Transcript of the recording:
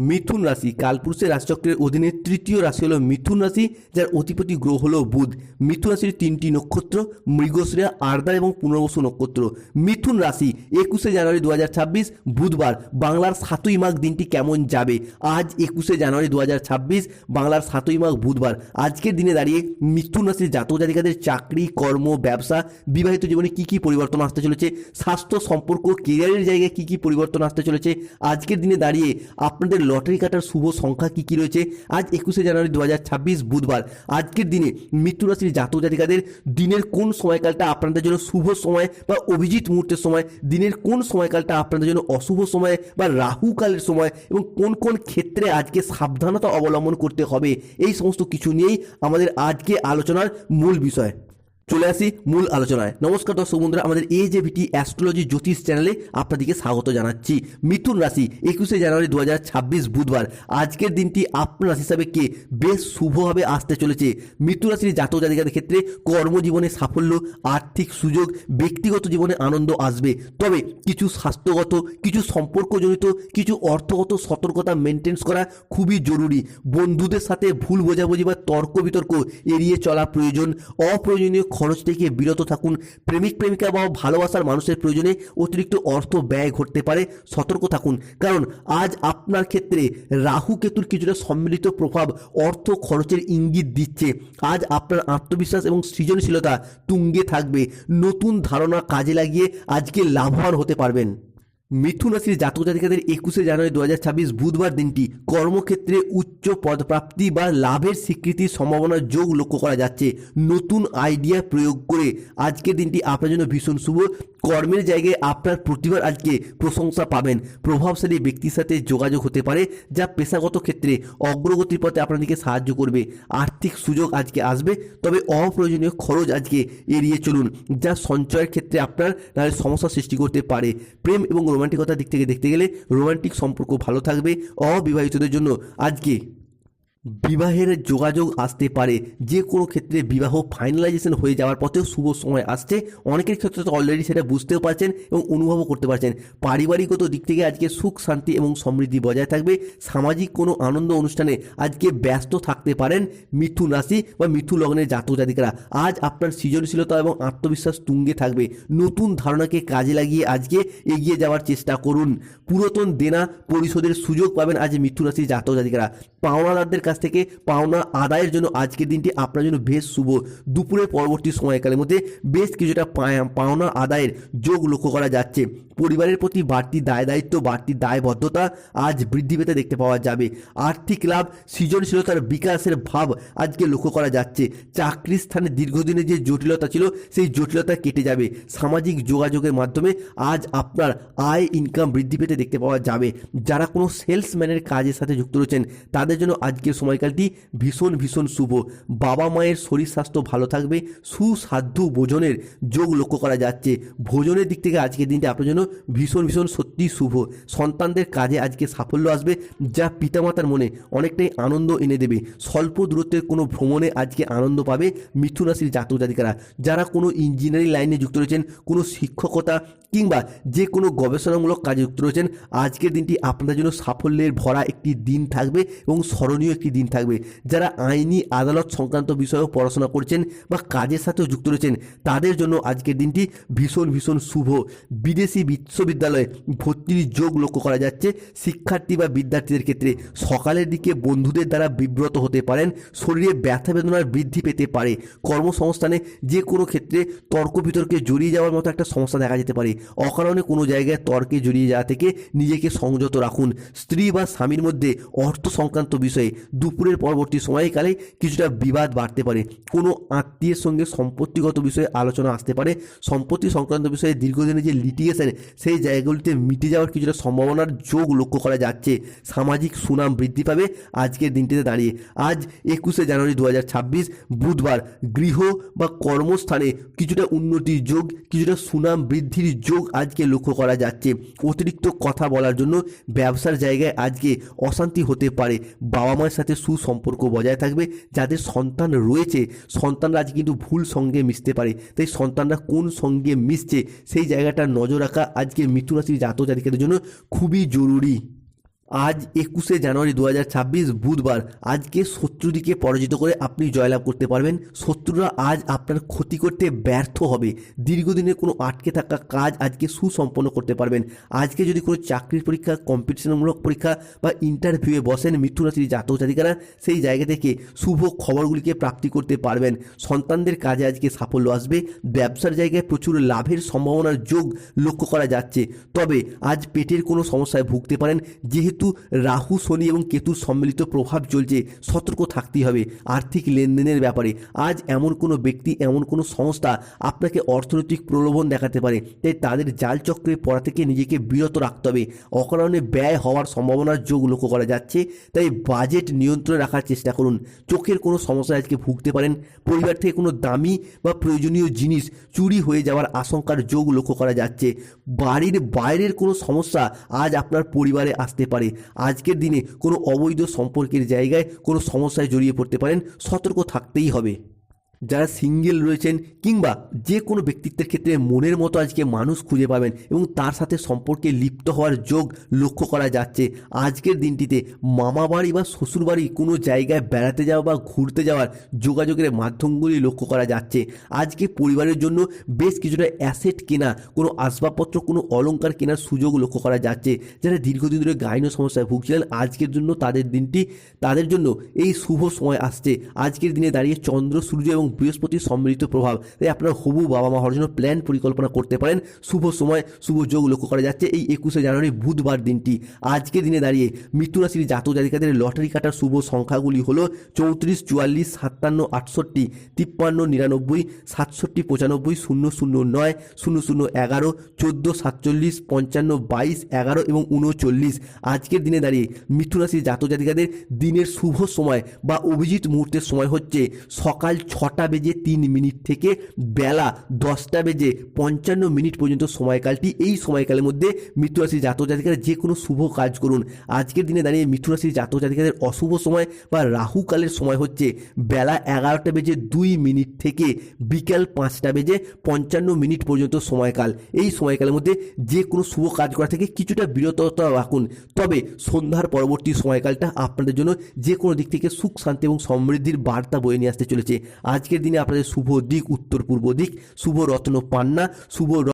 মিথুন রাশি কালপুরুষের রাশিচক্রের অধীনে তৃতীয় রাশি হলো মিথুন রাশি, যার অধিপতি গ্রহ হলো বুধ। মিথুন রাশির তিনটি নক্ষত্র মৃগশ্রেয়া, আর্দ্রা এবং পুনর্বসু নক্ষত্র। মিথুন রাশি 21শে জানুয়ারি 2026 বুধবার বাংলার 7ই মাঘ দিনটি কেমন যাবে। আজ 21শে জানুয়ারি 2026 বাংলার 7ই মাঘ বুধবার। আজকের দিনে দাঁড়িয়ে মিথুন রাশির জাতক জাতিকাদের চাকরি, কর্ম, ব্যবসা, বিবাহিত জীবনে কি কি পরিবর্তন আসতে চলেছে, স্বাস্থ্য, সম্পর্ক, কেরিয়ারের জায়গায় কি কি পরিবর্তন আসতে চলেছে। আজকের দিনে দাঁড়িয়ে আপনাদের লটারি কাটার শুভ সংখ্যা কি কি রয়েছে। আজ 21শে জানুয়ারি 2026 বুধবার। আজকের দিনে মিথুন রাশির জাতক জাতিকাদের দিনের কোন সময়কালটা আপনাদের জন্য শুভ সময় বা অভিজিৎ মুহূর্তের সময়, দিনের কোন সময়কালটা আপনাদের জন্য অশুভ সময় বা রাহু কালের সময়, এবং কোন কোন ক্ষেত্রে আজকে সাবধানতা অবলম্বন করতে হবে, এই সমস্ত কিছু নিয়েই আমাদের আজকে আলোচনার মূল বিষয়। চলে আসি মূল আলোচনায়। নমস্কার দর্শক বন্ধুরা, আমাদের AJVT অ্যাস্ট্রোলজি জ্যোতিষ চ্যানেলে আপনাদেরকে স্বাগত জানাচ্ছি। মিথুন রাশি 21শে জানুয়ারি 2026 বুধবার। আজকের দিনটি আপনার রাশি হিসাবে কে বেশ শুভভাবে আসতে চলেছে। মিথুন রাশির জাতক জাতিকাদের ক্ষেত্রে কর্মজীবনে সাফল্য, আর্থিক সুযোগ, ব্যক্তিগত জীবনে আনন্দ আসবে। তবে কিছু স্বাস্থ্যগত, কিছু সম্পর্কজনিত, কিছু অর্থগত সতর্কতা মেনটেন্স করা খুবই জরুরি। বন্ধুদের সাথে ভুল বোঝাবুঝি বা তর্ক বিতর্ক এড়িয়ে চলা প্রয়োজন। অপ্রয়োজনীয় খরচ থেকে বিরত থাকুন। প্রেমিক প্রেমিকা বা ভালোবাসার মানুষের প্রয়োজনে অতিরিক্ত অর্থ ব্যয় ঘটতে পারে, সতর্ক থাকুন। কারণ আজ আপনার ক্ষেত্রে রাহু কেতুর কিছুটা সম্মিলিত প্রভাব অর্থ খরচের ইঙ্গিত দিচ্ছে। আজ আপনার আত্মবিশ্বাস এবং সৃজনশীলতা তুঙ্গে থাকবে। নতুন ধারণা কাজে লাগিয়ে আজকে লাভবান হতে পারবেন। মিথুন রাশির জাতক জাতিকাদের 21শে জানুয়ারি 2026 বুধবার দিনটি কর্মক্ষেত্রে উচ্চ পদপ্রাপ্তি বা লাভের স্বীকৃতির সম্ভাবনার যোগ লক্ষ্য করা যাচ্ছে। নতুন আইডিয়া প্রয়োগ করে আজকের দিনটি আপনার জন্য ভীষণ শুভ। কর্মের জায়গায় আপনার প্রতিভার আজকে প্রশংসা পাবেন। প্রভাবশালী ব্যক্তির সাথে যোগাযোগ হতে পারে, যা পেশাগত ক্ষেত্রে অগ্রগতির পথে আপনাদেরকে সাহায্য করবে। আর্থিক সুযোগ আজকে আসবে, তবে অপ্রয়োজনীয় খরচ আজকে এড়িয়ে চলুন, যা সঞ্চয়ের ক্ষেত্রে আপনার নানা সমস্যা সৃষ্টি করতে পারে। প্রেম এবং রোমান্টিকতার দিক থেকে দেখতে গেলে রোমান্টিক সম্পর্ক ভালো থাকবে। অবিবাহিতদের জন্য আজকে বিবাহের যোগাযোগ আসতে পারে। যে কোনো ক্ষেত্রে বিবাহ ফাইনালাইজেশন হয়ে যাওয়ার পথেও শুভ সময় আসছে। অনেকের ক্ষেত্রে তো অলরেডি সেটা বুঝতেও পারছেন এবং অনুভবও করতে পারছেন। পারিবারিকগত দিক থেকে আজকে সুখ, শান্তি এবং সমৃদ্ধি বজায় থাকবে। সামাজিক কোনো আনন্দ অনুষ্ঠানে আজকে ব্যস্ত থাকতে পারেন মিথুন রাশি বা মিথুন লগ্নের জাতক জাতিকারা। আজ আপনার সৃজনশীলতা এবং আত্মবিশ্বাস তুঙ্গে থাকবে। নতুন ধারণাকে কাজে লাগিয়ে আজকে এগিয়ে যাওয়ার চেষ্টা করুন। পুরাতন দেনা পরিশোধের সুযোগ পাবেন আজ মিথুন রাশির জাতক জাতিকারা। পাওনাদারদের কাছ থেকে পাওনা আদায়ের জন্য আজকের দিনটি আপনার জন্য বেশ শুভ। দুপুরের পরবর্তী সময়কালের মধ্যে বেশ কিছুটা পাওনা আদায়ের যোগ লক্ষ্য করা যাচ্ছে। পরিবারের প্রতি বাড়তি দায় দায়িত্ব, বাড়তি দায়বদ্ধতা আজ বৃদ্ধি পেতে দেখতে পাওয়া যাবে। আর্থিক লাভ, সৃজনশীলতার বিকাশের ভাব আজকে লক্ষ্য করা যাচ্ছে। চাকরির স্থানে দীর্ঘদিনের যে জটিলতা ছিল, সেই জটিলতা কেটে যাবে। সামাজিক যোগাযোগের মাধ্যমে আজ আপনার আয় ইনকাম বৃদ্ধি পেতে দেখতে পাওয়া যাবে। যারা কোনো সেলসম্যানের কাজের সাথে যুক্ত রয়েছেন তাদের জন্য আজকের সময়কালটি ভীষণ ভীষণ শুভ। বাবা মায়ের শরীর স্বাস্থ্য ভালো থাকবে। সুস্বাদু ভোজনের যোগ লক্ষ্য করা যাচ্ছে। ভোজনের দিক থেকে আজকের দিনটি আপনার জন্য ভীষণ ভীষণ সত্যি শুভ। সন্তানদের কাজে আজকে সাফল্য আসবে, যা পিতামাতার মনে অনেকটাই আনন্দ এনে দেবে। স্বল্প দূরত্বের কোনো ভ্রমণে আজকে আনন্দ পাবে মিথুন রাশির জাতক জাতিকারা। যারা কোনো ইঞ্জিনিয়ারিং লাইনে যুক্ত রয়েছেন, কোনো শিক্ষকতা কিংবা যে কোনো গবেষণামূলক কাজে যুক্ত রয়েছেন, আজকের দিনটি আপনাদের জন্য সাফল্যের ভরা একটি দিন থাকবে এবং স্মরণীয় একটি দিন থাকবে। যারা আইনি আদালত সংক্রান্ত বিষয়েও পড়াশোনা করছেন বা কাজের সাথেও যুক্ত রয়েছেন, তাদের জন্য আজকের দিনটি ভীষণ ভীষণ শুভ। বিদেশি বিশ্ববিদ্যালয়ে ভর্তির যোগ লক্ষ্য করা যাচ্ছে। শিক্ষার্থী বা বিদ্যার্থীদের ক্ষেত্রে সকালের দিকে বন্ধুদের দ্বারা বিব্রত হতে পারেন। শরীরে ব্যথা বেদনার বৃদ্ধি পেতে পারে। কর্মসংস্থানে যে কোনো ক্ষেত্রে তর্ক বিতর্কে জড়িয়ে যাওয়ার মতো একটা সমস্যা দেখা যেতে পারে। অকারণে কোনো জায়গায় তর্কে জড়িয়ে যাওয়া থেকে নিজেকে সংযত রাখুন। স্ত্রী বা স্বামীর মধ্যে অর্থ সংক্রান্ত বিষয়ে দুপুরের পরবর্তী সময়কালে কিছুটা বিবাদ বাড়তে পারে। কোনো আত্মীয়ের সঙ্গে সম্পত্তিগত বিষয়ে আলোচনা আসতে পারে। সম্পত্তি সংক্রান্ত বিষয়ে দীর্ঘদিনের যে লিটিগেশন, সেই জায়গাগুলিতে মিটে যাওয়ার কিছুটা সম্ভাবনার যোগ লক্ষ্য করা যাচ্ছে। সামাজিক সুনাম বৃদ্ধি পাবে আজকের দিনটিতে দাঁড়িয়ে। আজ 21শে জানুয়ারি 2026 বুধবার গৃহ বা কর্মস্থানে কিছুটা উন্নতির যোগ, কিছুটা সুনাম বৃদ্ধির যোগ আজকে লক্ষ্য করা যাচ্ছে। অতিরিক্ত কথা বলার জন্য ব্যবসার জায়গায় আজকে অশান্তি হতে পারে। বাবা মায়ের সাথে সুসম্পর্ক বজায় থাকবে। যাদের সন্তান রয়েছে, সন্তানরা আজ কিন্তু ভুল সঙ্গে মিশতে পারে। তাই সন্তানরা কোন সঙ্গে মিশছে সেই জায়গাটার নজর রাখা আজকে মিথুন রাশির জাতক জাতিকাদের জন্য খুবই জরুরি। আজ 21শে জানুয়ারি 2026 বুধবার। আজকে শত্রুদিকে পরাজিত করে আপনি জয়লাভ করতে পারবেন। শত্রুরা আজ আপনার ক্ষতি করতে ব্যর্থ হবে। দীর্ঘদিনের কোনো আটকে থাকা কাজ আজকে সুসম্পন্ন করতে পারবেন। আজকে যদি কোনো চাকরির পরীক্ষা, কম্পিটিশনমূলক পরীক্ষা বা ইন্টারভিউয়ে বসেন মিথুন রাশির জাতক জাতিকারা, সেই জায়গা থেকে শুভ খবরগুলিকে প্রাপ্তি করতে পারবেন। সন্তানদের কাজে আজকে সাফল্য আসবে। ব্যবসার জায়গায় প্রচুর লাভের সম্ভাবনার যোগ লক্ষ্য করা যাচ্ছে। তবে আজ পেটের কোনো সমস্যায় ভুগতে পারেন। যেহেতু রাহু, শনি এবং কেতুর সম্মিলিত প্রভাব চলছে, সতর্ক থাকতেই হবে আর্থিক লেনদেনের ব্যাপারে। আজ এমন কোনো ব্যক্তি, এমন কোনো সংস্থা আপনাকে অর্থনৈতিক প্রলোভন দেখাতে পারে, তাই তাদের জাল চক্রে পড়া থেকে নিজেকে বিরত রাখতে হবে। অকারণে ব্যয় হওয়ার সম্ভাবনার যোগ লক্ষ্য করা যাচ্ছে, তাই বাজেট নিয়ন্ত্রণে রাখার চেষ্টা করুন। চোখের কোনো সমস্যায় আজকে ভুগতে পারেন। পরিবার থেকে কোনো দামি বা প্রয়োজনীয় জিনিস চুরি হয়ে যাওয়ার আশঙ্কার যোগ লক্ষ্য করা যাচ্ছে। বাড়ির বাইরের কোনো সমস্যা আজ আপনার পরিবারে আসতে পারে। আজকের দিনে কোনো অবৈধ সম্পর্কের জায়গায় কোনো সমস্যায় জড়িয়ে পড়তে পারেন, সতর্ক থাকতেই হবে। যারা সিঙ্গেল রয়েছেন কিংবা যে কোনো ব্যক্তিত্বের ক্ষেত্রে মনের মতো আজকে মানুষ খুঁজে পাবেন এবং তার সাথে সম্পর্কে লিপ্ত হওয়ার যোগ লক্ষ্য করা যাচ্ছে। আজকের দিনটিতে মামা বাড়ি বা শ্বশুর বাড়ি কোনো জায়গায় বেড়াতে যাওয়া বা ঘুরতে যাওয়ার যোগাযোগের মাধ্যমগুলি লক্ষ্য করা যাচ্ছে। আজকে পরিবারের জন্য বেশ কিছুটা অ্যাসেট কেনা, কোনো আসবাবপত্র, কোনো অলংকার কেনার সুযোগ লক্ষ্য করা যাচ্ছে। যারা দীর্ঘদিন ধরে গাইনো সমস্যায় ভুগছিলেন, আজকের জন্য তাদের জন্য এই শুভ সময় আসছে। আজকের দিনে দাঁড়িয়ে চন্দ্র, সূর্য এবং বৃহস্পতির সম্মিলিত প্রভাব, তাই আপনার হবু বাবা মা হওয়ার জন্য প্ল্যান পরিকল্পনা করতে পারেন। শুভ সময়, শুভ যোগ লক্ষ্য করা যাচ্ছে এই 21শে জানুয়ারি বুধবার দিনটি। আজকের দিনে দাঁড়িয়ে মিথুন রাশির জাতক জাতিকাদের লটারি কাটার শুভ সংখ্যাগুলি হলো 34, 44, 57, 68, 53, 99, 67, 95, 009, 0011, 14, 47, 55, 22, 11 এবং 39। আজকের দিনে দাঁড়িয়ে মিথুন রাশির জাতক জাতিকাদের দিনের শুভ সময় বা অভিজিৎ মুহূর্তের সময় হচ্ছে সকাল 6:03 থেকে বেলা 10:55 পর্যন্ত সময়কালটি। এই সময়কালের মধ্যে মিথুন রাশির জাতক জাতিকারা যে কোনো শুভ কাজ করুন। আজকের দিনে দাঁড়িয়ে মিথুন রাশির জাতক জাতিকাদের অশুভ সময় বা রাহুকালের সময় হচ্ছে বেলা 11:02 থেকে বিকাল 5:55 পর্যন্ত সময়কাল। এই সময়কালের মধ্যে যে কোনো শুভ কাজ করা থেকে কিছুটা বিরততা রাখুন। তবে সন্ধ্যার পরবর্তী সময়কালটা আপনাদের জন্য যে কোনো দিক থেকে সুখ, শান্তি এবং সমৃদ্ধির বার্তা বয়ে নিয়ে আসতে চলেছে। আজকের দিনে আপনাদের শুভ দিক উত্তর পূর্ব দিক, শুভ রত্ন পান্না, শুভ